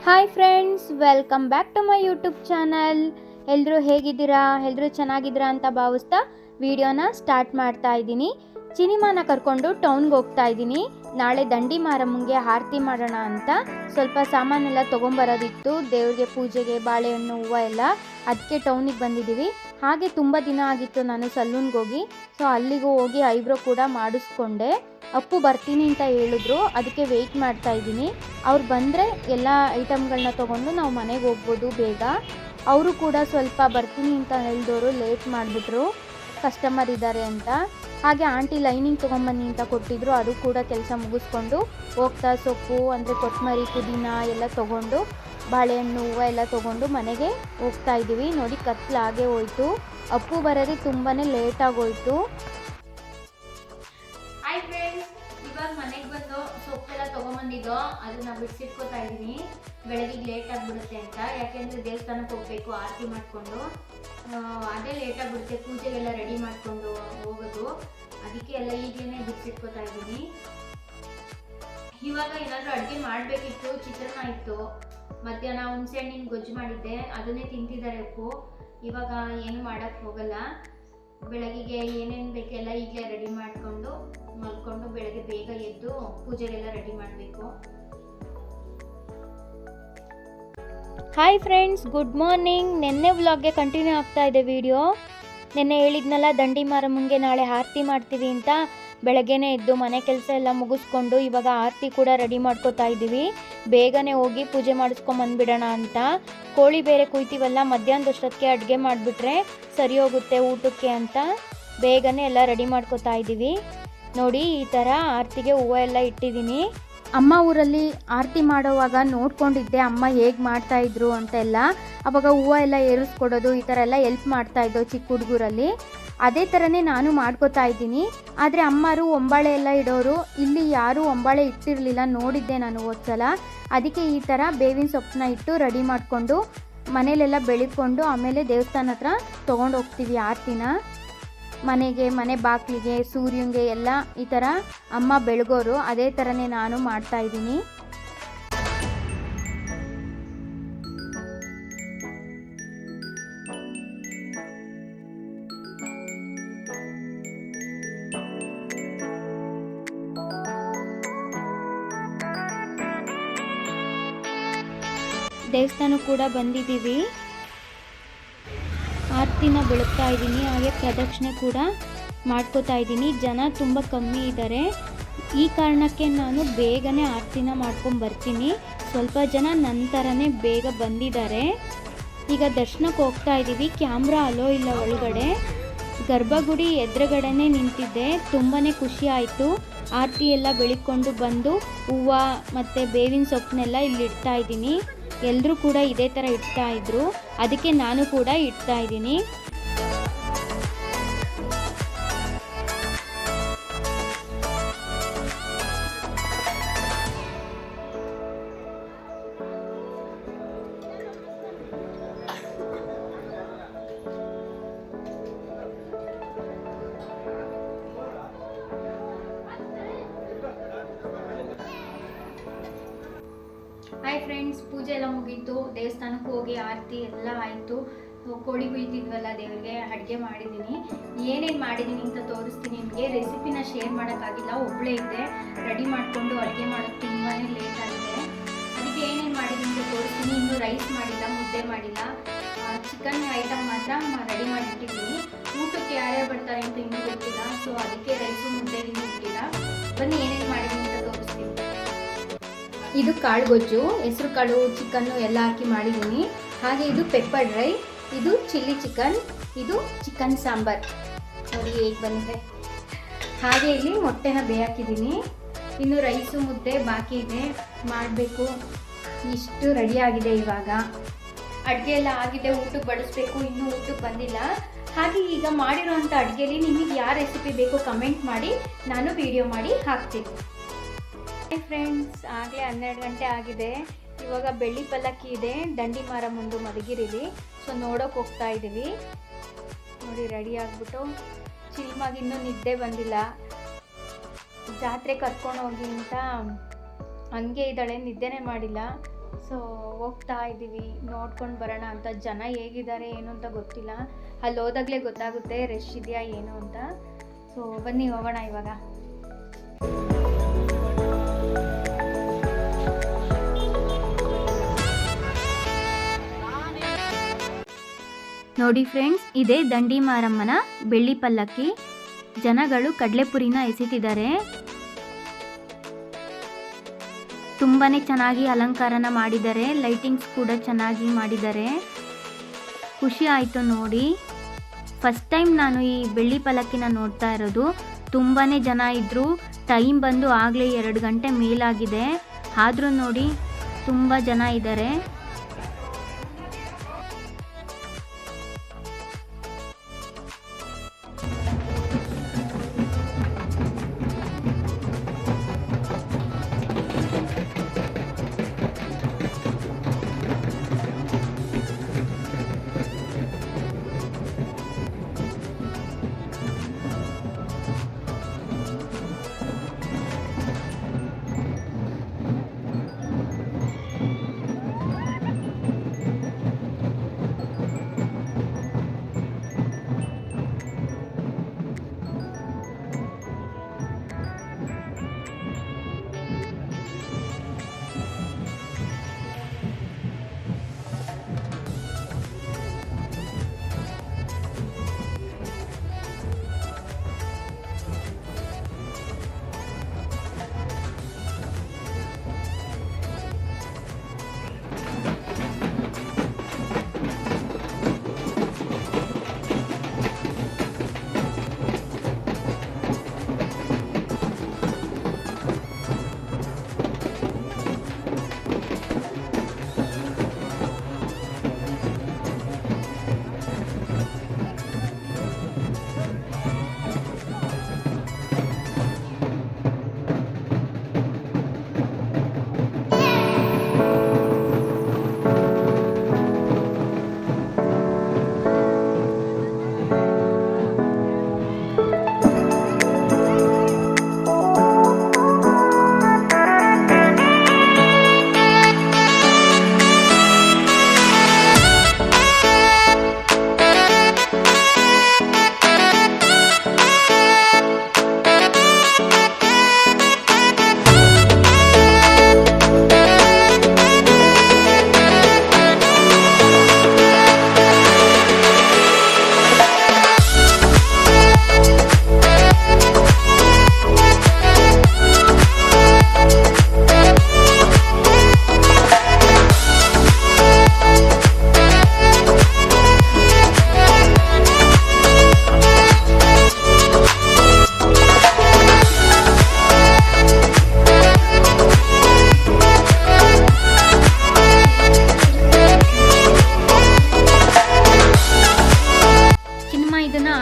Hi friends, welcome back to my YouTube channel. ಎಲ್ಲರೂ ಹೇಗಿದ್ದೀರಾ? ಎಲ್ಲರೂ ಚೆನ್ನಾಗಿದ್ದೀರಾ ಅಂತ ಭಾವಿಸ್ತಾ ವಿಡಿಯೋನ ಸ್ಟಾರ್ಟ್ ಮಾಡ್ತಾ ಇದ್ದೀನಿ. ಚಿನಿಮಾನ ಕರ್ಕೊಂಡು ಟೌನ್ಗೆ ಹೋಗ್ತಾ ಇದ್ದೀನಿ. ನಾಳೆ ದಂಡಿ ಮಾರಮ್ಮಂಗೆ ಆರತಿ ಮಾಡೋಣ ಅಂತ ಸ್ವಲ್ಪ ಸಾಮಾನೆಲ್ಲ ತೊಗೊಂಬರೋದಿತ್ತು. ದೇವ್ರಿಗೆ ಪೂಜೆಗೆ ಬಾಳೆಹಣ್ಣು ಹೂವು ಎಲ್ಲ, ಅದಕ್ಕೆ ಟೌನಿಗೆ ಬಂದಿದ್ದೀವಿ. ಹಾಗೆ ತುಂಬ ದಿನ ಆಗಿತ್ತು ನಾನು ಸಲೂನ್ಗೆ ಹೋಗಿ. ಸೊ ಅಲ್ಲಿಗೂ ಹೋಗಿ ಐಬ್ರೋ ಕೂಡ ಮಾಡಿಸ್ಕೊಂಡೆ. ಅಪ್ಪು ಬರ್ತೀನಿ ಅಂತ ಹೇಳಿದ್ರು, ಅದಕ್ಕೆ ವೆಯ್ಟ್ ಮಾಡ್ತಾ ಇದ್ದೀನಿ. ಅವ್ರು ಬಂದರೆ ಎಲ್ಲ ಐಟಮ್ಗಳನ್ನ ತೊಗೊಂಡು ನಾವು ಮನೆಗೆ ಹೋಗ್ಬೋದು ಬೇಗ. ಅವರು ಕೂಡ ಸ್ವಲ್ಪ ಬರ್ತೀನಿ ಅಂತ ಹೇಳಿದವರು ಲೇಟ್ ಮಾಡಿಬಿಟ್ರು, ಕಸ್ಟಮರ್ ಇದ್ದಾರೆ ಅಂತ. ಹಾಗೆ ಆಂಟಿ ಲೈನಿಂಗ್ ತೊಗೊಂಬನ್ನಿ ಅಂತ ಕೊಟ್ಟಿದ್ರು, ಅದು ಕೂಡ ಕೆಲಸ ಮುಗಿಸ್ಕೊಂಡು ಹೋಗ್ತಾ ಸೊಪ್ಪು ಅಂದರೆ ಕೊತ್ತಂಬರಿ ಪುದೀನ ಎಲ್ಲ ತೊಗೊಂಡು ಬಾಳೆಹಣ್ಣು ಹೂವು ಎಲ್ಲ ತೊಗೊಂಡು ಮನೆಗೆ ಹೋಗ್ತಾ ಇದ್ದೀವಿ. ನೋಡಿ ಕತ್ಲಾಗೆ ಹೋಯ್ತು. ಅಪ್ಪು ಬರೋದೇ ತುಂಬಾ ಲೇಟಾಗೋಯ್ತು. ಹಾಯ್ ಫ್ರೆಂಡ್ಸ್, ಇವಾಗ ಮನೆಗೆ ಬಂದು ಸೊಪ್ಪೆಲ್ಲ ತೊಗೊಂಬಂದಿದ್ದೋ ಅದನ್ನ ಬಿಡಿಸಿಟ್ಕೋತಾ ಇದ್ದೀನಿ. ಬೆಳಗ್ಗೆ ಲೇಟ್ ಆಗಿಬಿಡುತ್ತೆ ಅಂತ, ಯಾಕೆಂದರೆ ದೇವಸ್ಥಾನಕ್ಕೆ ಹೋಗಬೇಕು ಆರತಿ ಮಾಡಿಕೊಂಡು. ಅದೇ ಲೇಟ್ ಆಗಿಬಿಡುತ್ತೆ ಪೂಜೆಗೆಲ್ಲ ರೆಡಿ ಮಾಡಿಕೊಂಡು ಹೋಗೋದು. ಅದಕ್ಕೆ ಎಲ್ಲ ಈಗಲೇ ಬಿಡಿಸಿಟ್ಕೋತಾ ಇದ್ದೀನಿ. ಇವಾಗ ಏನಾದರೂ ಅಡುಗೆ ಮಾಡಬೇಕಿತ್ತು. ಚಿತ್ರಾನ್ನ ಇತ್ತು, ಮಧ್ಯಾಹ್ನ ಹುಣಸೆ ಹಣ್ಣಿನ ಗೊಜ್ಜು ಮಾಡಿದ್ದೆ, ಅದನ್ನೇ ತಿಂತಿದ್ದಾರೆ ಅಪ್ಪು. ಇವಾಗ ಏನು ಮಾಡೋಕ್ಕೆ ಹೋಗಲ್ಲ. ಬೆಳಗ್ಗೆಗೆ ಏನೇನು ಬೇಕೆಲ್ಲ ಈಗಲೇ ರೆಡಿ ಮಾಡಿಕೊಂಡು ಮಲ್ಕೊಂಡು ಬೆಳಗ್ಗೆ ಬೇಗ ಎದ್ದು ಪೂಜೆಗೆಲ್ಲ ರೆಡಿ ಮಾಡಬೇಕು. Hi friends, good morning. ನಿನ್ನೆ ವ್ಲಾಗ್ಗೆ ಕಂಟಿನ್ಯೂ ಆಗ್ತಾ ಇದೆ ವಿಡಿಯೋ. ನಿನ್ನೆ ಹೇಳಿದ್ನಲ್ಲ ದಂಡಿ ಮಾರಮ್ಮಂಗೆ ನಾಳೆ ಆರತಿ ಮಾಡ್ತೀವಿ ಅಂತ. ಬೆಳಗ್ಗೆನೇ ಎದ್ದು ಮನೆ ಕೆಲಸ ಎಲ್ಲ ಮುಗಿಸ್ಕೊಂಡು ಇವಾಗ ಆರತಿ ಕೂಡ ರೆಡಿ ಮಾಡ್ಕೋತಾ ಇದ್ದೀವಿ. ಬೇಗನೆ ಹೋಗಿ ಪೂಜೆ ಮಾಡಿಸ್ಕೊಂಬಂದ್ಬಿಡೋಣ ಅಂತ. ಕೋಳಿ ಬೇರೆ ಕುಯ್ತೀವಲ್ಲ, ಮಧ್ಯಾಹ್ನದಷ್ಟೊತ್ತಿಗೆ ಅಡುಗೆ ಮಾಡಿಬಿಟ್ರೆ ಸರಿ ಹೋಗುತ್ತೆ ಊಟಕ್ಕೆ ಅಂತ ಬೇಗನೆ ಎಲ್ಲ ರೆಡಿ ಮಾಡ್ಕೋತಾ ಇದ್ದೀವಿ. ನೋಡಿ, ಈ ಥರ ಆರತಿಗೆ ಹೂವು ಎಲ್ಲ ಇಟ್ಟಿದ್ದೀನಿ. ಅಮ್ಮ ಊರಲ್ಲಿ ಆರತಿ ಮಾಡೋವಾಗ ನೋಡ್ಕೊಂಡಿದ್ದೆ ಅಮ್ಮ ಹೇಗೆ ಮಾಡ್ತಾಯಿದ್ರು ಅಂತೆಲ್ಲ. ಅವಾಗ ಹೂವು ಎಲ್ಲ ಏರಿಸ್ಕೊಡೋದು ಈ ಥರ ಎಲ್ಲ ಹೆಲ್ಪ್ ಮಾಡ್ತಾಯಿದ್ದೋ ಚಿಕ್ಕ ಹುಡುಗರಲ್ಲಿ. ಅದೇ ಥರನೇ ನಾನು ಮಾಡ್ಕೋತಾ ಇದ್ದೀನಿ. ಆದರೆ ಅಮ್ಮರು ಒಂಬಾಳೆ ಎಲ್ಲ ಇಡೋರು, ಇಲ್ಲಿ ಯಾರೂ ಒಂಬಾಳೆ ಇಟ್ಟಿರಲಿಲ್ಲ, ನೋಡಿದ್ದೆ ನಾನು ಹೋದ್ಸಲ. ಅದಕ್ಕೆ ಈ ಥರ ಬೇವಿನ ಸೊಪ್ಪನ್ನ ಇಟ್ಟು ರೆಡಿ ಮಾಡಿಕೊಂಡು ಮನೇಲೆಲ್ಲ ಬೆಳಿಕೊಂಡು ಆಮೇಲೆ ದೇವಸ್ಥಾನ ಹತ್ರ ತೊಗೊಂಡು ಹೋಗ್ತೀವಿ ಆರತಿನ. ಮನೆಗೆ, ಮನೆ ಬಾಗಿಲಿಗೆ, ಸೂರ್ಯನಿಗೆ ಎಲ್ಲ ಈ ಥರ ಅಮ್ಮ ಬೆಳಗೋರು. ಅದೇ ಥರನೇ ನಾನು ಮಾಡ್ತಾಯಿದ್ದೀನಿ. ದೇವಸ್ಥಾನ ಕೂಡ ಬಂದಿದ್ದೀವಿ. ಆರತಿನ ಬೆಳಗ್ತಾ ಇದ್ದೀನಿ, ಹಾಗೆ ಪ್ರದಕ್ಷಿಣೆ ಕೂಡ ಮಾಡ್ಕೋತಾ ಇದ್ದೀನಿ. ಜನ ತುಂಬ ಕಮ್ಮಿ ಇದ್ದಾರೆ. ಈ ಕಾರಣಕ್ಕೆ ನಾನು ಬೇಗನೆ ಆರತಿನ ಮಾಡ್ಕೊಂಡು ಬರ್ತೀನಿ. ಸ್ವಲ್ಪ ಜನ ನಂತರನೇ ಬೇಗ ಬಂದಿದ್ದಾರೆ. ಈಗ ದರ್ಶನಕ್ಕೆ ಹೋಗ್ತಾ ಇದ್ದೀವಿ. ಕ್ಯಾಮ್ರಾ ಅಲೋ ಇಲ್ಲ ಒಳಗಡೆ. ಗರ್ಭಗುಡಿ ಎದುರುಗಡೆನೇ ನಿಂತಿದ್ದೆ. ತುಂಬಾ ಖುಷಿ ಆಯಿತು. ಆರತಿ ಎಲ್ಲ ಬೆಳಿಕೊಂಡು ಬಂದು ಹೂವು ಮತ್ತು ಬೇವಿನ ಸೊಪ್ಪನ್ನೆಲ್ಲ ಇಲ್ಲಿ ಇಡ್ತಾ ಇದ್ದೀನಿ. ಎಲ್ಲರೂ ಕೂಡ ಇದೇ ಥರ ಇಡ್ತಾ ಇದ್ರು, ಅದಕ್ಕೆ ನಾನು ಕೂಡ ಇಡ್ತಾ ಇದ್ದೀನಿ. ಹಾಯ್ ಫ್ರೆಂಡ್ಸ್, ಪೂಜೆ ಎಲ್ಲ ಮುಗೀತು. ದೇವಸ್ಥಾನಕ್ಕೆ ಹೋಗಿ ಆರತಿ ಎಲ್ಲ ಆಯಿತು. ಕೋಳಿ ಕುಯ್ತಿದ್ವಲ್ಲ ದೇವರಿಗೆ, ಅಡುಗೆ ಮಾಡಿದ್ದೀನಿ. ಏನೇನು ಮಾಡಿದ್ದೀನಿ ಅಂತ ತೋರಿಸ್ತೀನಿ ನಿಮಗೆ. ರೆಸಿಪಿನ ಶೇರ್ ಮಾಡೋಕ್ಕಾಗಿಲ್ಲ, ಒಬ್ಬಳೇ ಇದ್ದೆ. ರೆಡಿ ಮಾಡಿಕೊಂಡು ಅಡುಗೆ ಮಾಡೋಕ್ಕೆ ತುಂಬಾ ಲೇಟ್ ಆಗಿದೆ. ಅದಕ್ಕೆ ಏನೇನು ಮಾಡಿದ್ದೀನಿ ಅಂತ ತೋರಿಸ್ತೀನಿ. ಇನ್ನೂ ರೈಸ್ ಮಾಡಿಲ್ಲ, ಮುದ್ದೆ ಮಾಡಿಲ್ಲ, ಚಿಕನ್ ಐಟಮ್ ಮಾತ್ರ ರೆಡಿ ಮಾಡಿಟ್ಟಿದ್ದೀನಿ. ಊಟಕ್ಕೆ ಯಾರ್ಯಾರು ಬರ್ತಾರೆ ಅಂತ ಇನ್ನೂ ಗೊತ್ತಿಲ್ಲ. ಸೊ ಅದಕ್ಕೆ ರೈಸು ಮುದ್ದೆ ಇನ್ನೂ ಇಟ್ಟಿಲ್ಲ. ಬನ್ನಿ ಏನೇನು ಮಾಡಿದ್ದೀನಿ ಅಂತ ತೋರಿಸ್ತೀನಿ. ಇದು ಕಾಳು ಗೊಜ್ಜು, ಹೆಸರು ಕಾಳು, ಚಿಕನ್ನು ಎಲ್ಲ ಹಾಕಿ ಮಾಡಿದ್ದೀನಿ. ಹಾಗೆ ಇದು ಪೆಪ್ಪರ್ ಡ್ರೈ, ಇದು ಚಿಲ್ಲಿ ಚಿಕನ್, ಇದು ಚಿಕನ್ ಸಾಂಬಾರ್. ನೋಡಿ ಹೇಗೆ ಬಂದಿದೆ. ಹಾಗೆ ಇಲ್ಲಿ ಮೊಟ್ಟೆನ ಬೇಯಿಸಿದ್ದೀನಿ. ಇನ್ನು ರೈಸು ಮುದ್ದೆ ಬಾಕಿ ಇದೆ, ಮಾಡಬೇಕು. ಇಷ್ಟು ರೆಡಿಯಾಗಿದೆ. ಇವಾಗ ಅಡುಗೆ ಎಲ್ಲ ಆಗಿದೆ, ಊಟಕ್ಕೆ ಬಡಿಸ್ಬೇಕು. ಇನ್ನೂ ಊಟಕ್ಕೆ ಬಂದಿಲ್ಲ. ಹಾಗೆ ಈಗ ಮಾಡಿರೋವಂಥ ಅಡುಗೆಯಲ್ಲಿ ನಿಮಗೆ ಯಾವ ರೆಸಿಪಿ ಬೇಕೋ ಕಮೆಂಟ್ ಮಾಡಿ, ನಾನು ವಿಡಿಯೋ ಮಾಡಿ ಹಾಕ್ತೀನಿ. ಹಾಯ್ ಫ್ರೆಂಡ್ಸ್, ಆಗಲೇ 12 ಗಂಟೆ ಆಗಿದೆ. ಇವಾಗ ಬೆಳ್ಳಿ ಪಲ್ಲಕ್ಕಿ ಇದೆ ದಂಡಿ ಮಾರಮ್ಮಂದು ಮಧುಗಿರಿಲಿ. ಸೊ ನೋಡೋಕೆ ಹೋಗ್ತಾ ಇದ್ದೀವಿ. ನೋಡಿ ರೆಡಿ ಆಗಿಬಿಟ್ಟು. ಚಿಲ್ಮಾಗಿ ಇನ್ನೂ ನಿದ್ದೆ ಬಂದಿಲ್ಲ. ಜಾತ್ರೆ ಕರ್ಕೊಂಡು ಹೋಗಿ ಅಂತ ಹಂಗೆ ಇದ್ದಾಳೆ, ನಿದ್ದೆನೇ ಮಾಡಿಲ್ಲ. ಸೊ ಹೋಗ್ತಾ ಇದ್ದೀವಿ, ನೋಡ್ಕೊಂಡು ಬರೋಣ ಅಂತ. ಜನ ಹೇಗಿದ್ದಾರೆ ಏನು ಅಂತ ಗೊತ್ತಿಲ್ಲ, ಅಲ್ಲಿ ಹೋದಾಗಲೇ ಗೊತ್ತಾಗುತ್ತೆ ರಶ್ ಇದೆಯಾ ಏನು ಅಂತ. ಸೊ ಬನ್ನಿ ಹೋಗೋಣ ಇವಾಗ. ನೋಡಿ ಫ್ರೆಂಡ್ಸ್, ಇದೇ ದಂಡಿ ಮಾರಮ್ಮನ ಬೆಳ್ಳಿ ಪಲ್ಲಕ್ಕಿ. ಜನಗಳು ಕಡಲೆಪುರಿನ ಎಸೆತಿದ್ದಾರೆ. ತುಂಬಾ ಚೆನ್ನಾಗಿ ಅಲಂಕಾರನ ಮಾಡಿದ್ದಾರೆ, ಲೈಟಿಂಗ್ಸ್ ಕೂಡ ಚೆನ್ನಾಗಿ ಮಾಡಿದ್ದಾರೆ. ಖುಷಿ ಆಯಿತು ನೋಡಿ. ಫಸ್ಟ್ ಟೈಮ್ ನಾನು ಈ ಬೆಳ್ಳಿ ಪಲ್ಲಕ್ಕಿನ ನೋಡ್ತಾ ಇರೋದು. ತುಂಬಾ ಜನ ಇದ್ದರು. ಟೈಮ್ ಬಂದು ಆಗಲೇ 2 ಗಂಟೆ ಮೇಲಾಗಿದೆ. ಆದರೂ ನೋಡಿ ತುಂಬ ಜನ ಇದ್ದಾರೆ.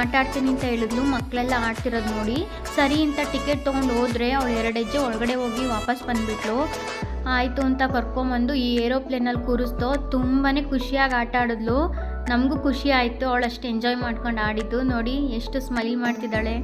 ಆಟ ಆಡ್ತೀನಿ ಅಂತ ಹೇಳಿದ್ಲು. ಮಕ್ಕಳೆಲ್ಲ ಆಡ್ತಿರೋದು ನೋಡಿ ಸರಿ ಅಂತ ಟಿಕೆಟ್ ತೊಗೊಂಡು ಹೋದರೆ ಅವಳು 2 ಹೆಜ್ಜೆ ಒಳಗಡೆ ಹೋಗಿ ವಾಪಸ್ ಬಂದುಬಿಟ್ಲು. ಆಯಿತು ಅಂತ ಕರ್ಕೊಂಬಂದು ಈ ಏರೋಪ್ಲೇನಲ್ಲಿ ಕೂರಿಸ್ತೋ. ತುಂಬಾ ಖುಷಿಯಾಗಿ ಆಟ ಆಡಿದ್ಲು. ನಮಗೂ ಖುಷಿ ಆಯಿತು. ಅವಳು ಅಷ್ಟು ಎಂಜಾಯ್ ಮಾಡ್ಕೊಂಡು ಆಡಿದ್ದು ನೋಡಿ, ಎಷ್ಟು ಸ್ಮೈಲ್ ಮಾಡ್ತಿದ್ದಾಳೆ.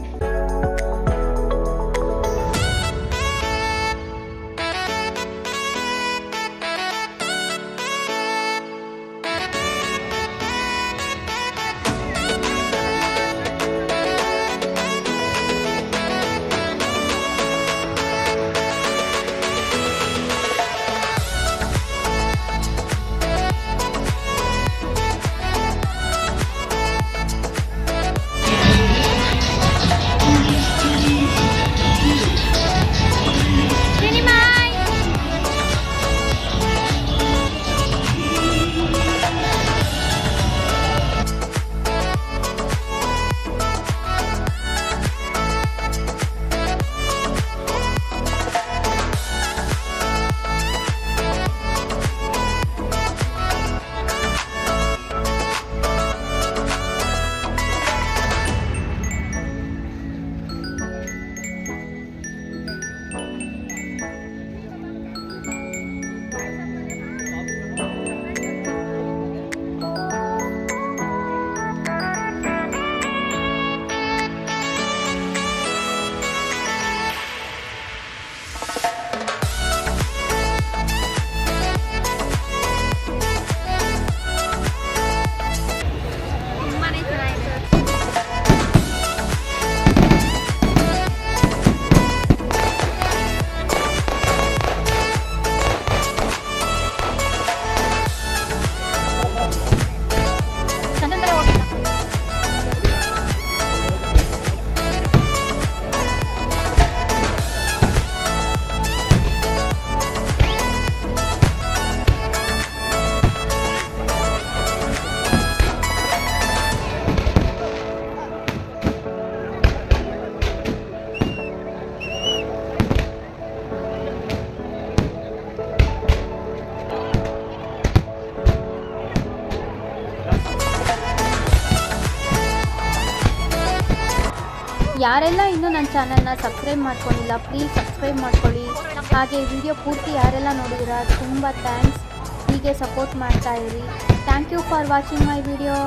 ಯಾರೆಲ್ಲ ಇನ್ನೂ ನನ್ನ ಚಾನಲ್ನ ಸಬ್ಸ್ಕ್ರೈಬ್ ಮಾಡ್ಕೊಂಡಿಲ್ಲ ಪ್ಲೀಸ್ ಸಬ್ಸ್ಕ್ರೈಬ್ ಮಾಡ್ಕೊಳ್ಳಿ. ಹಾಗೆ ವಿಡಿಯೋ ಪೂರ್ತಿ ಯಾರೆಲ್ಲ ನೋಡಿದ್ದೀರಾ ತುಂಬ ಥ್ಯಾಂಕ್ಸ್. ಹೀಗೆ ಸಪೋರ್ಟ್ ಮಾಡ್ತಾ ಇರಿ. Thank you for watching my video.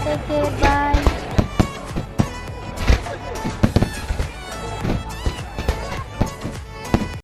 Take care, bye.